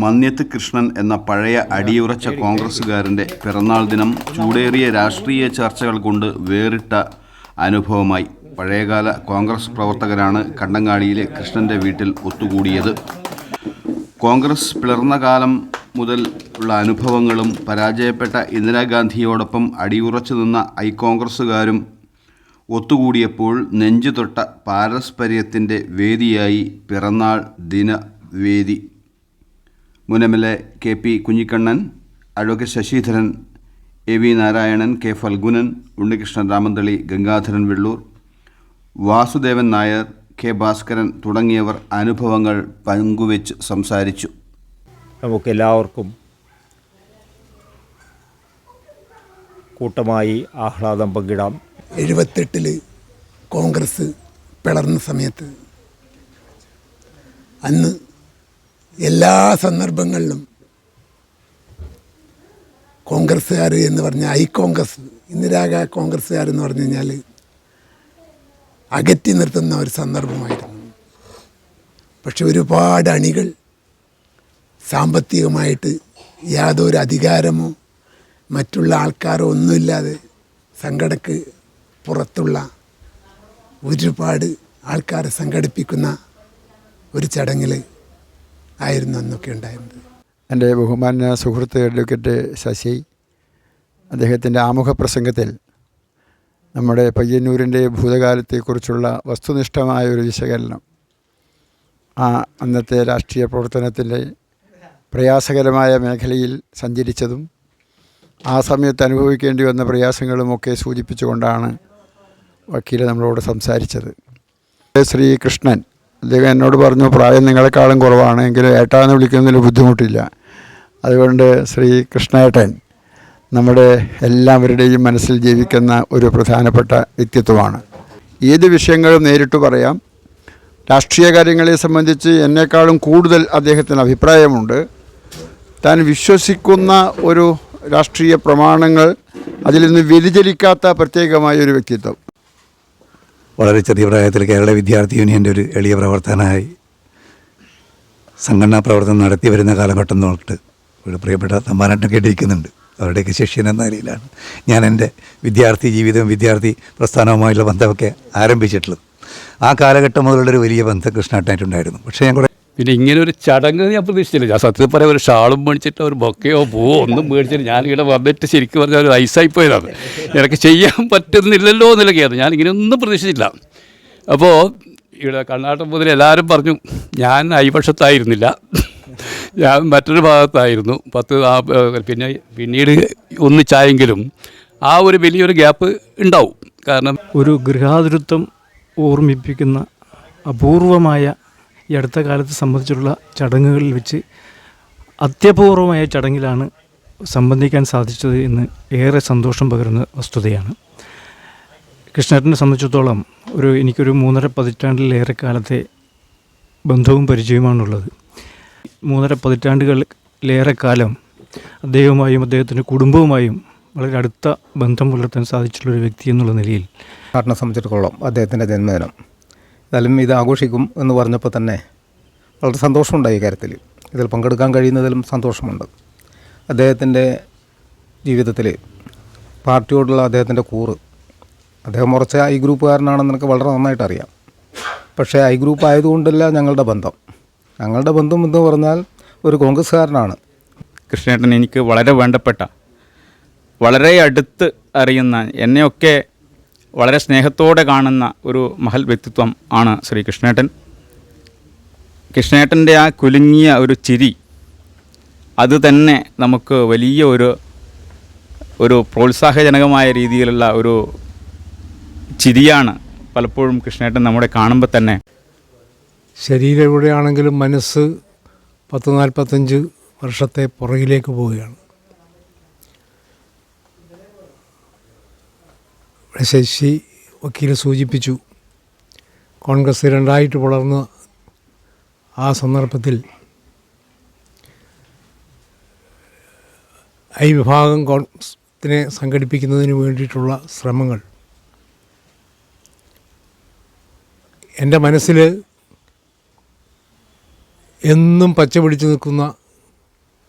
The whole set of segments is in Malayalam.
മന്യത്ത് കൃഷ്ണൻ എന്ന പഴയ അടിയുറച്ച കോൺഗ്രസ്സുകാരൻ്റെ പിറന്നാൾ ദിനം ചൂടേറിയ രാഷ്ട്രീയ ചർച്ചകൾ കൊണ്ട് വേറിട്ട അനുഭവമായി. പഴയകാല കോൺഗ്രസ് പ്രവർത്തകരാണ് കണ്ടങ്ങാടിയിലെ കൃഷ്ണൻ്റെ വീട്ടിൽ ഒത്തുകൂടിയത്. കോൺഗ്രസ് പിളർന്ന കാലം മുതൽ ഉള്ള അനുഭവങ്ങളും പരാജയപ്പെട്ട ഇന്ദിരാഗാന്ധിയോടൊപ്പം അടിയുറച്ചു നിന്ന കോൺഗ്രസ്സുകാരും ഒത്തുകൂടിയപ്പോൾ നെഞ്ചുതൊട്ട പാരസ്പര്യത്തിൻ്റെ വേദിയായി പിറന്നാൾ ദിനവേദി. മുൻ MLA KP Kunhikannan, advocate Sasidharan, AV Narayanan, K Phalgunan, Unnikrishnan Ramanthali, Gangadharan Vellur, Vasudevan Nair, K Bhaskaran തുടങ്ങിയവർ അനുഭവങ്ങൾ പങ്കുവെച്ച് സംസാരിച്ചു. നമുക്കെല്ലാവർക്കും കൂട്ടമായി ആഹ്ലാദം പങ്കിടാം. 78 കോൺഗ്രസ് പിളർന്ന സമയത്ത് അന്ന് എല്ലാ സന്ദർഭങ്ങളിലും കോൺഗ്രസ്സുകാർ എന്ന് പറഞ്ഞാൽ കോൺഗ്രസ്, കോൺഗ്രസ്സുകാരെന്ന് പറഞ്ഞു കഴിഞ്ഞാൽ അകറ്റി നിർത്തുന്ന ഒരു സന്ദർഭമായിരുന്നു. പക്ഷെ ഒരുപാട് അണികൾ സാമ്പത്തികമായിട്ട് യാതൊരു അധികാരമോ മറ്റുള്ള ആൾക്കാരോ ഒന്നുമില്ലാതെ സംഘടനയ്ക്ക് പുറത്തുള്ള ഒരുപാട് ആൾക്കാരെ സംഘടിപ്പിക്കുന്ന ഒരു ചടങ്ങിൽ ആയിരുന്നു അന്നൊക്കെ ഉണ്ടായിരുന്നത്. എൻ്റെ ബഹുമാന്യ സുഹൃത്ത് അഡ്വക്കേറ്റ് ശശി അദ്ദേഹത്തിൻ്റെ ആമുഖ പ്രസംഗത്തിൽ നമ്മുടെ പയ്യന്നൂരിൻ്റെ ഭൂതകാലത്തെക്കുറിച്ചുള്ള വസ്തുനിഷ്ഠമായ ഒരു വിശകലനം, അന്നത്തെ രാഷ്ട്രീയ പ്രവർത്തനത്തിൻ്റെ പ്രയാസകരമായ മേഖലയിൽ സഞ്ചരിച്ചതും ആ സമയത്ത് അനുഭവിക്കേണ്ടി വന്ന പ്രയാസങ്ങളുമൊക്കെ സൂചിപ്പിച്ചുകൊണ്ടാണ് വക്കീൽ നമ്മളോട് സംസാരിച്ചത്. ശ്രീ കൃഷ്ണൻ അദ്ദേഹം എന്നോട് പറഞ്ഞു, പ്രായം നിങ്ങളെക്കാളും കുറവാണ്, എങ്കിലും ഏട്ടാന്ന് വിളിക്കുന്നതിൽ ബുദ്ധിമുട്ടില്ല. അതുകൊണ്ട് ശ്രീ കൃഷ്ണേട്ടൻ നമ്മുടെ എല്ലാവരുടെയും മനസ്സിൽ ജീവിക്കുന്ന ഒരു പ്രധാനപ്പെട്ട വ്യക്തിത്വമാണ്. ഏത് വിഷയങ്ങളും നേരിട്ട് പറയാം. രാഷ്ട്രീയ കാര്യങ്ങളെ സംബന്ധിച്ച് എന്നെക്കാളും കൂടുതൽ അദ്ദേഹത്തിന് അഭിപ്രായമുണ്ട്. താൻ വിശ്വസിക്കുന്ന ഒരു രാഷ്ട്രീയ പ്രമാണങ്ങൾ അതിൽ നിന്ന് വ്യതിചലിക്കാത്ത പ്രത്യേകമായ ഒരു വ്യക്തിത്വം. വളരെ ചെറിയ പ്രായത്തിൽ കേരള വിദ്യാർത്ഥി യൂണിയൻ്റെ ഒരു എളിയ പ്രവർത്തനമായി സംഘടനാ പ്രവർത്തനം നടത്തി വരുന്ന കാലഘട്ടം തൊട്ട് ഒരു പ്രിയപ്പെട്ട തമ്പാനട്ടൊക്കെ ഇരിക്കുന്നുണ്ട്. അവരുടെയൊക്കെ ശിഷ്യൻ എന്ന നിലയിലാണ് ഞാൻ എൻ്റെ വിദ്യാർത്ഥി ജീവിതവും വിദ്യാർത്ഥി പ്രസ്ഥാനവുമായുള്ള ബന്ധമൊക്കെ ആരംഭിച്ചിട്ടുള്ളത്. ആ കാലഘട്ടം മുതലുള്ളൊരു വലിയ ബന്ധം കൃഷ്ണേട്ടനായിട്ടുണ്ടായിരുന്നു. പക്ഷേ ഞാൻ പിന്നെ ഇങ്ങനെ ഒരു ചടങ്ങ് ഞാൻ പ്രതീക്ഷിച്ചില്ല. ഞാൻ സത്യത്തിൽ പറയാം, ഒരു ഷാളും മേടിച്ചിട്ട് ഒരു ബൊക്കയോ പൂവോ ഒന്നും മേടിച്ചിട്ട് ഞാനിവിടെ വന്നിട്ട് ശരിക്കും പറഞ്ഞാൽ ഒരു ഐസായിപ്പോയതാണ്. എനിക്ക് ചെയ്യാൻ പറ്റുന്നില്ലല്ലോ എന്നൊക്കെയാണ്. ഞാനിങ്ങനെയൊന്നും പ്രതീക്ഷിച്ചില്ല. അപ്പോൾ ഇവിടെ കർണാടക മുതൽ എല്ലാവരും പറഞ്ഞു ഞാൻ അയപക്ഷത്തായിരുന്നില്ല, ഞാൻ മറ്റൊരു ഭാഗത്തായിരുന്നു. പിന്നീട് ഒന്നിച്ചായെങ്കിലും ആ ഒരു വലിയൊരു ഗ്യാപ്പ് ഉണ്ടാവും. കാരണം ഒരു ഗൃഹാതുരത്വം ഓർമ്മിപ്പിക്കുന്ന അപൂർവമായ ഈ അടുത്ത കാലത്ത് സംബന്ധിച്ചുള്ള ചടങ്ങുകളിൽ വെച്ച് അത്യപൂർവമായ ചടങ്ങിലാണ് സംബന്ധിക്കാൻ സാധിച്ചത് എന്ന് ഏറെ സന്തോഷം പകരുന്ന വസ്തുതയാണ്. കൃഷ്ണേട്ടനെ സംബന്ധിച്ചിടത്തോളം എനിക്കൊരു 3.5 പതിറ്റാണ്ടിലേറെ കാലത്തെ ബന്ധവും പരിചയമാണുള്ളത്. 3.5 പതിറ്റാണ്ടുകളിലേറെ കാലം അദ്ദേഹവുമായും അദ്ദേഹത്തിൻ്റെ കുടുംബവുമായും വളരെ അടുത്ത ബന്ധം പുലർത്താൻ സാധിച്ചിട്ടുള്ളൊരു വ്യക്തി എന്നുള്ള നിലയിൽ കൃഷ്ണനെ സംബന്ധിച്ചിടത്തോളം അദ്ദേഹത്തിൻ്റെ ജന്മദിനം എന്നാലും ഇത് ആഘോഷിക്കും എന്ന് പറഞ്ഞപ്പോൾ തന്നെ വളരെ സന്തോഷമുണ്ടായി. ഈ കാര്യത്തിൽ ഇതിൽ പങ്കെടുക്കാൻ കഴിയുന്നതിലും സന്തോഷമുണ്ട്. അദ്ദേഹത്തിൻ്റെ ജീവിതത്തിൽ പാർട്ടിയോടുള്ള അദ്ദേഹത്തിൻ്റെ കൂറ്, അദ്ദേഹം ഉറച്ച ഗ്രൂപ്പുകാരനാണെന്ന് എനിക്ക് വളരെ നന്നായിട്ട് അറിയാം. പക്ഷേ ഗ്രൂപ്പ് ആയതുകൊണ്ടല്ല ഞങ്ങളുടെ ബന്ധം എന്ന് പറഞ്ഞാൽ ഒരു കോൺഗ്രസ്സുകാരനാണ്. കൃഷ്ണേട്ടൻ എനിക്ക് വളരെ വേണ്ടപ്പെട്ട, വളരെ അടുത്ത് അറിയുന്ന, എന്നെയൊക്കെ വളരെ സ്നേഹത്തോടെ കാണുന്ന ഒരു മഹൽ വ്യക്തിത്വം ആണ് ശ്രീ കൃഷ്ണേട്ടൻ. കൃഷ്ണേട്ടൻ്റെ ആ കുലുങ്ങിയ ഒരു ചിരി, അത് തന്നെ നമുക്ക് വലിയ ഒരു പ്രോത്സാഹജനകമായ രീതിയിലുള്ള ഒരു ചിരിയാണ് പലപ്പോഴും കൃഷ്ണേട്ടൻ നമ്മുടെ കാണുമ്പോൾ തന്നെ. ശരീരം എവിടെയാണെങ്കിലും മനസ്സ് 45 വർഷത്തെ പുറകിലേക്ക് പോവുകയാണ്. ശശി വക്കീൽ സൂചിപ്പിച്ചു, കോൺഗ്രസ് 2 പുലർന്ന ആ സന്ദർഭത്തിൽ വിഭാഗം കോൺഗ്രസിനെ സംഘടിപ്പിക്കുന്നതിന് വേണ്ടിയിട്ടുള്ള ശ്രമങ്ങൾ എൻ്റെ മനസ്സിൽ എന്നും പച്ച പിടിച്ചു നിൽക്കുന്ന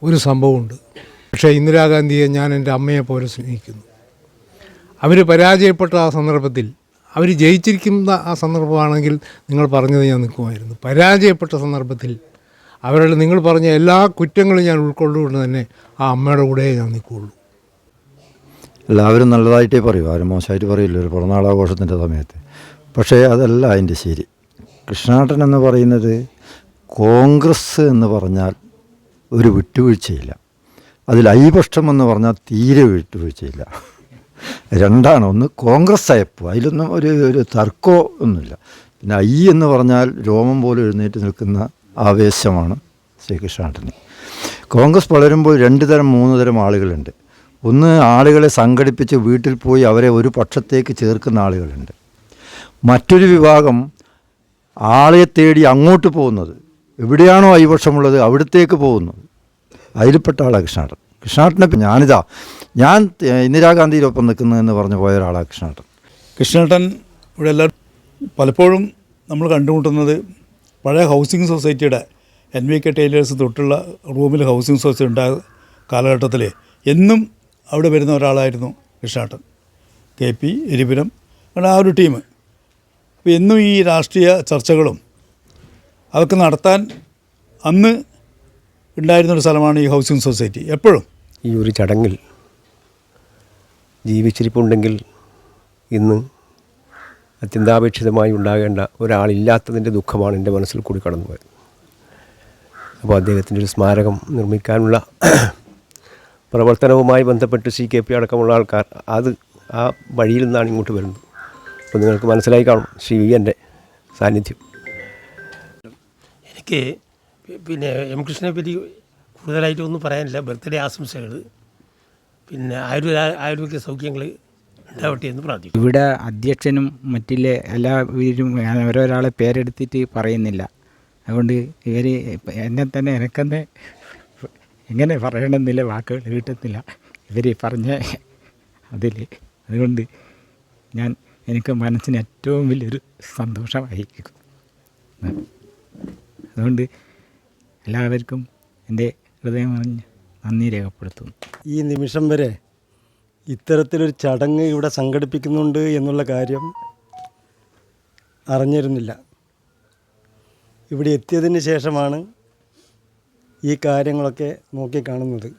ഒരു സംഭവമുണ്ട്. പക്ഷേ ഇന്ദിരാഗാന്ധിയെ ഞാൻ എൻ്റെ അമ്മയെ പോലെ സ്നേഹിക്കുന്നു. അവർ പരാജയപ്പെട്ട ആ സന്ദർഭത്തിൽ, അവർ ജയിച്ചിരിക്കുന്ന ആ സന്ദർഭമാണെങ്കിൽ നിങ്ങൾ പറഞ്ഞത് ഞാൻ നിൽക്കുമായിരുന്നു. പരാജയപ്പെട്ട സന്ദർഭത്തിൽ അവരുടെ നിങ്ങൾ പറഞ്ഞ എല്ലാ കുറ്റങ്ങളും ഞാൻ ഉൾക്കൊള്ളുകൊണ്ട് തന്നെ ആ അമ്മയുടെ കൂടെ ഞാൻ നിൽക്കുകയുള്ളൂ. എല്ലാവരും നല്ലതായിട്ടേ പറയൂ, ആരും മോശമായിട്ട് പറയില്ല ഒരു പിറന്നാളാഘോഷത്തിൻ്റെ സമയത്ത്. പക്ഷേ അതല്ല അതിൻ്റെ ശരി. കൃഷ്ണേട്ടൻ എന്ന് പറയുന്നത് കോൺഗ്രസ് എന്ന് പറഞ്ഞാൽ ഒരു വിട്ടുവീഴ്ചയില്ല, അതിൽ ഐപക്ഷം എന്ന് പറഞ്ഞാൽ തീരെ വിട്ടുവീഴ്ചയില്ല. രണ്ടാണ്. ഒന്ന് കോൺഗ്രസ് അയപ്പ്, അതിലൊന്നും ഒരു തർക്കമോ ഒന്നുമില്ല. പിന്നെ എന്ന് പറഞ്ഞാൽ രോമം പോലെ എഴുന്നേറ്റ് നിൽക്കുന്ന ആവേശമാണ് ശ്രീകൃഷ്ണേട്ടന്. കോൺഗ്രസ് വളരുമ്പോൾ 2 തരം 3 തരം ആളുകളുണ്ട്. ഒന്ന്, ആളുകളെ സംഘടിപ്പിച്ച് വീട്ടിൽ പോയി അവരെ ഒരു പക്ഷത്തേക്ക് ചേർക്കുന്ന ആളുകളുണ്ട്. മറ്റൊരു വിഭാഗം ആളെ തേടി അങ്ങോട്ട് പോകുന്നത്, എവിടെയാണോ ഐപക്ഷമുള്ളത് അവിടത്തേക്ക് പോകുന്നത്. അതിൽപ്പെട്ട ആളാണ് കൃഷ്ണേട്ടൻ. കൃഷ്ണേട്ടനെ ഞാൻ ഇന്ദിരാഗാന്ധിയിലൊപ്പം നിൽക്കുന്നതെന്ന് പറഞ്ഞു പോയ ഒരാളാണ് കൃഷ്ണേട്ടൻ. കൃഷ്ണേട്ടൻ ഇവിടെ എല്ലാവരും പലപ്പോഴും നമ്മൾ കണ്ടുമുട്ടുന്നത് പഴയ ഹൗസിംഗ് സൊസൈറ്റിയുടെ NVK ടൈലേഴ്സ് തൊട്ടുള്ള റൂമിൽ ഹൗസിംഗ് സൊസൈറ്റി ഉണ്ടായ കാലഘട്ടത്തിൽ എന്നും അവിടെ വരുന്ന ഒരാളായിരുന്നു കൃഷ്ണേട്ടൻ. KP എരിപുരം അങ്ങനെ ആ ഒരു ടീം. അപ്പോൾ എന്നും ഈ രാഷ്ട്രീയ ചർച്ചകളും അതൊക്കെ നടത്താൻ അന്ന് ഉണ്ടായിരുന്നൊരു സ്ഥലമാണ് ഈ ഹൗസിംഗ് സൊസൈറ്റി. എപ്പോഴും ഈ ഒരു ചടങ്ങിൽ ജീവിച്ചിരിപ്പുണ്ടെങ്കിൽ ഇന്ന് അത്യന്താപേക്ഷിതമായി ഉണ്ടാകേണ്ട ഒരാളില്ലാത്തതിൻ്റെ ദുഃഖമാണ് എൻ്റെ മനസ്സിൽ കൂടി കടന്നു പോയത്. അപ്പോൾ അദ്ദേഹത്തിൻ്റെ ഒരു സ്മാരകം നിർമ്മിക്കാനുള്ള പ്രവർത്തനവുമായി ബന്ധപ്പെട്ട് CKP അടക്കമുള്ള ആൾക്കാർ ആ വഴിയിൽ നിന്നാണ് ഇങ്ങോട്ട് വരുന്നത്. അപ്പോൾ നിങ്ങൾക്ക് മനസ്സിലായി കാണും ശ്രീവിൻ്റെ സാന്നിധ്യം. എനിക്ക് പിന്നെ M. കൃഷ്ണനെ പറ്റി കൂടുതലായിട്ടൊന്നും പറയാനില്ല. ബർത്ത്ഡേ ആശംസകൾ, പിന്നെ ആരോഗ്യ സൗഖ്യങ്ങൾ ഉണ്ടാവട്ടെ എന്ന് പ്രാർത്ഥിക്കും. ഇവിടെ അധ്യക്ഷനും മറ്റിലെ എല്ലാവരും ഓരോരാളെ പേരെടുത്തിട്ട് പറയുന്നില്ല. അതുകൊണ്ട് ഇവർ എനക്കെന്നെ എങ്ങനെ പറയണമെന്നില്ല, വാക്കുകൾ കിട്ടുന്നില്ല ഇവർ പറഞ്ഞ അതിൽ. അതുകൊണ്ട് എനിക്ക് മനസ്സിന് ഏറ്റവും വലിയൊരു സന്തോഷമായിരിക്കും. അതുകൊണ്ട് എല്ലാവർക്കും എൻ്റെ ഹൃദയം പറഞ്ഞ് നന്ദി രേഖപ്പെടുത്തുന്നു. ഈ നിമിഷം വരെ ഇത്തരത്തിലൊരു ചടങ്ങ് ഇവിടെ സംഘടിപ്പിക്കുന്നുണ്ട് എന്നുള്ള കാര്യം അറിഞ്ഞിരുന്നില്ല. ഇവിടെ എത്തിയതിന് ശേഷമാണ് ഈ കാര്യങ്ങളൊക്കെ നോക്കിക്കാണുന്നത്.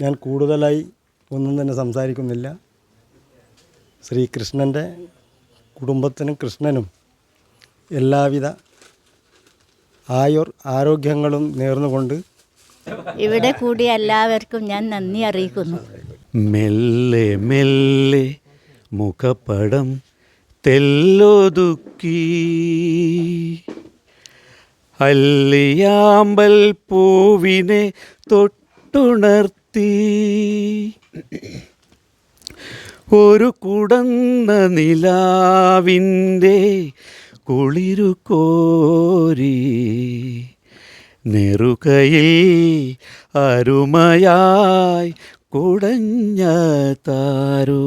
ഞാൻ കൂടുതലായി ഒന്നും തന്നെ സംസാരിക്കുന്നില്ല. ശ്രീകൃഷ്ണൻ്റെ കുടുംബത്തിനും കൃഷ്ണനും എല്ലാവിധ ആരോഗ്യങ്ങളും നേർന്നുകൊണ്ട് ഇവിടെ കൂടി എല്ലാവർക്കും ഞാൻ നന്ദി അറിയിക്കുന്നു. മെല്ലെ മെല്ലെ മുഖപ്പടം തെല്ലൊതുക്കി അല്ലിയാമ്പൽ പൂവിനെ തൊട്ടുണർത്തി ഒരു കുടന്ന നിലാവിൻ്റെ കുളിരു കോരി നെറുകയിൽ അരുമയായി കുടഞ്ഞ താരോ.